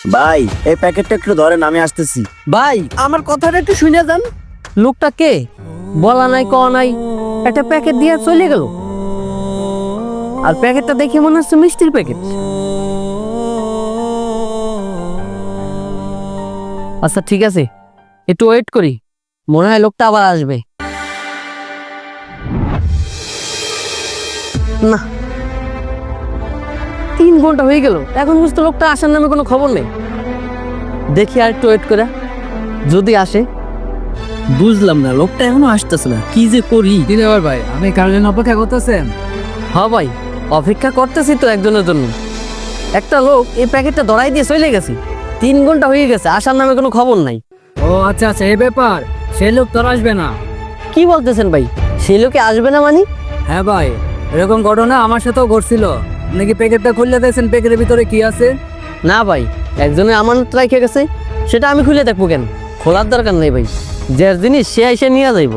ভাই এই প্যাকেটটা একটু ধরেন, আমি আসতেছি। ভাই আমার কথাটা একটু শুনে যান। লোকটা কে বলা নাই ক নাই, একটা প্যাকেট দিয়ে চলে গেল। আর প্যাকেটটা দেখে মনে হচ্ছে মিষ্টির প্যাকেট। আচ্ছা ঠিক আছে, একটু ওয়েট করি, মনে হয় লোকটা আবার আসবে। না, 3 ঘন্টা হয়ে গেল, এখন বুঝতে লোকটা আসার নামে কোনো খবর নেই। দেখি আর একটু ওয়েট করে, যদি আসে। বুঝলাম না, লোকটা এখনো আসতেছে না, কি যে করি। দিলেবার ভাই, আপনি কার জন্য অপেক্ষা করতেছেন? হ্যাঁ ভাই, অপেক্ষা করতেছি তো একজনের জন্য। একটা লোক এই প্যাকেটটা ধরাই দিয়ে চলে গেছে, 3 ঘন্টা হয়ে গেছে, আসার নামে কোনো খবর নাই। ও আচ্ছা আচ্ছা, এই ব্যাপার। সেই লোক তোর আসবে না। কি বলতেছেন ভাই, সেই লোকে আসবে না মানে? হ্যাঁ ভাই, এরকম ঘটনা আমার সাথেও ঘটছিল। নাকি প্যাকেটটা খুললে দেখছেন প্যাকেটের ভিতরে কি আছে? না ভাই, একজনে আমানত রেখে গেছে, সেটা আমি খুলে দেখবো কেন? খোলার দরকার নেই ভাই, যে জিনিস সে এসে নিয়ে যাইব।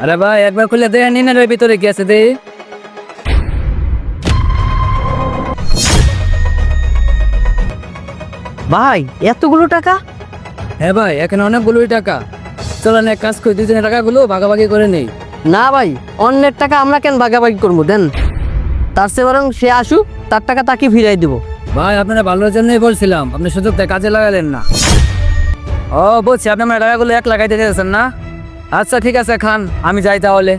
আরে ভাই, একবার খুলে দেখে নিন এর ভিতরে কি আছে দে। ভাই এতগুলো টাকা? হ্যাঁ ভাই, এখানে অনেকগুলোই টাকা। চলেন এক কাজ করি, দুজনের টাকাগুলো ভাগাভাগি করে নেই। না ভাই, অন্যের টাকা আমরা কেন ভাগাভাগি করবো, দেন। তার চেয়ে বরং সে আসুক, তার টাকা তাকে ফিরাই দিব। ভাই আপনারা ভালোর জন্যই বলছিলাম, আপনি সুযোগটা কাজে লাগালেন না। ও বলছি, আপনি আমার টাকাগুলো এক লাগাইতে চাইছেন না? আচ্ছা ঠিক আছে, খান, আমি যাই তাহলে।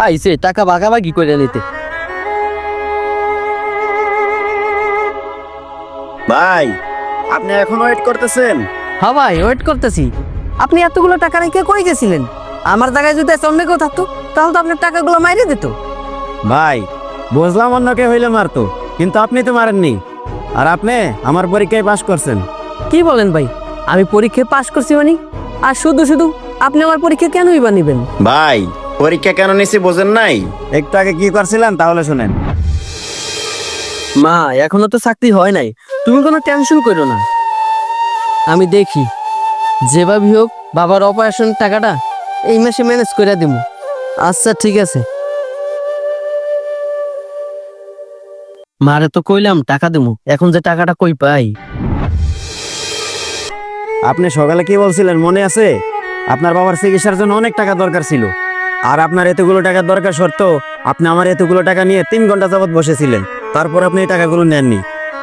আইসে টাকা ভাগাভাগি করে নিতে। ভাই আপনি এখন ওয়েট করতেছেন? হ্যাঁ ভাই, ওয়েট করতেছি। আপনি এতগুলো টাকা রেখে কই গেছিলেন? আমার জায়গায় যদি অন্য কেউ থাকতো, তাহলে তো আপনার টাকাগুলো মাইরে দিত। ভাই বুঝলাম অন্য কে হইলে মারতো, কিন্তু আপনি তো মারেননি। আর আপনি আমার পরীক্ষায় পাশ করছেন। কি বলেন ভাই, আমি পরীক্ষায় পাশ করছি মানে? আর শুধু শুধু আপনি আমার পরীক্ষা কেনই বা নিবেন? ভাই পরীক্ষা কেন নিছি বোঝেন নাই? একটু আগে কি করছিলেন তাহলে শুনেন। মা এখনো তো চাকরি হয় নাই, তুমি কোনো টেনশন করো না। আমি দেখি যেভাবে হোক বাবার অপারেশন টাকাটা এই মাসে ম্যানেজ করে দিব। আচ্ছা ঠিক আছে। মারে তো কইলাম টাকা দেবো, এখন যে টাকাটা কই পাই? আপনি সকালে কি বলছিলেন মনে আছে? আপনার বাবার চিকিৎসার জন্য অনেক টাকা দরকার ছিল, আর আপনার এতগুলো টাকার দরকার সত্ত্বেও আপনি আমার এতগুলো টাকা নিয়ে 3 ঘন্টা যাবত বসেছিলেন। তারপর আপনি এই টাকাগুলো নেননি।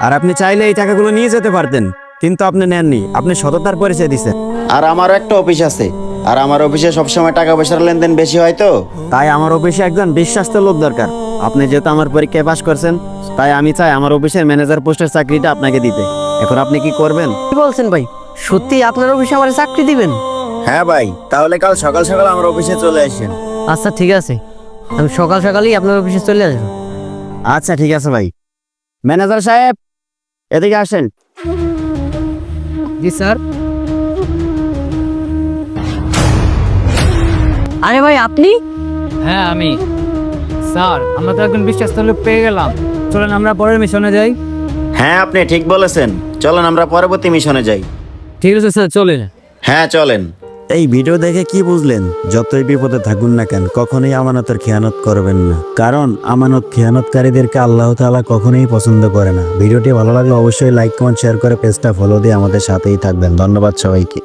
আর আপনি চাইলে এই টাকাগুলো নিয়ে যেতে পারতেন, কিন্তু আপনি নেননি। আপনি সততার পরিচয় দিচ্ছেন। আর আমারও একটা অফিস আছে, আর আমার অফিসে সবসময় টাকা পয়সার লেনদেন বেশি হয়, তো তাই আমার অফিসে একজন বিশ্বাস্ত লোক দরকার। আপনি যেহেতু আমার পরীক্ষায় পাশ করছেন, তাই আমি চাই আমার অফিসের ম্যানেজার পোস্টের চাকরিটা আপনাকে দিতে। এখন আপনি কি করবেন? কি বলছেন ভাই, সত্যি আপনার অফিসে আমার চাকরি দিবেন? হ্যাঁ ভাই, তাহলে কাল সকাল সকাল আমার অফিসে চলে আসেন। আচ্ছা ঠিক আছে, আমি সকাল সকালই আপনার অফিসে চলে আসবো। আচ্ছা ঠিক আছে ভাই। ম্যানেজার সাহেব এদিকে আসেন। জি স্যার। আরে ভাই আপনি? হ্যাঁ আমি। স্যার, আমরা তো একজন বিশ্বাস্ত লোক পেয়ে গেলাম। চলেন আমরা পরের মিশনে যাই। হ্যাঁ আপনি ঠিক বলেছেন, চলেন আমরা পরবর্তী মিশনে যাই। ঠিক আছে স্যার, চলেন। হ্যাঁ চলেন। এই ভিডিও দেখে কি বুঝলেন? যতই বিপদে থাকুন না কেন, কখনোই আমানতের খেয়ানত করবেন না, কারণ আমানত খেয়ানতকারীদেরকে আল্লাহ তাআলা কখনোই পছন্দ করে না। ভিডিওটি ভালো লাগলে অবশ্যই লাইক কমেন্ট শেয়ার করে পেজটা ফলো দিয়ে আমাদের সাথেই থাকবেন। ধন্যবাদ সবাইকে।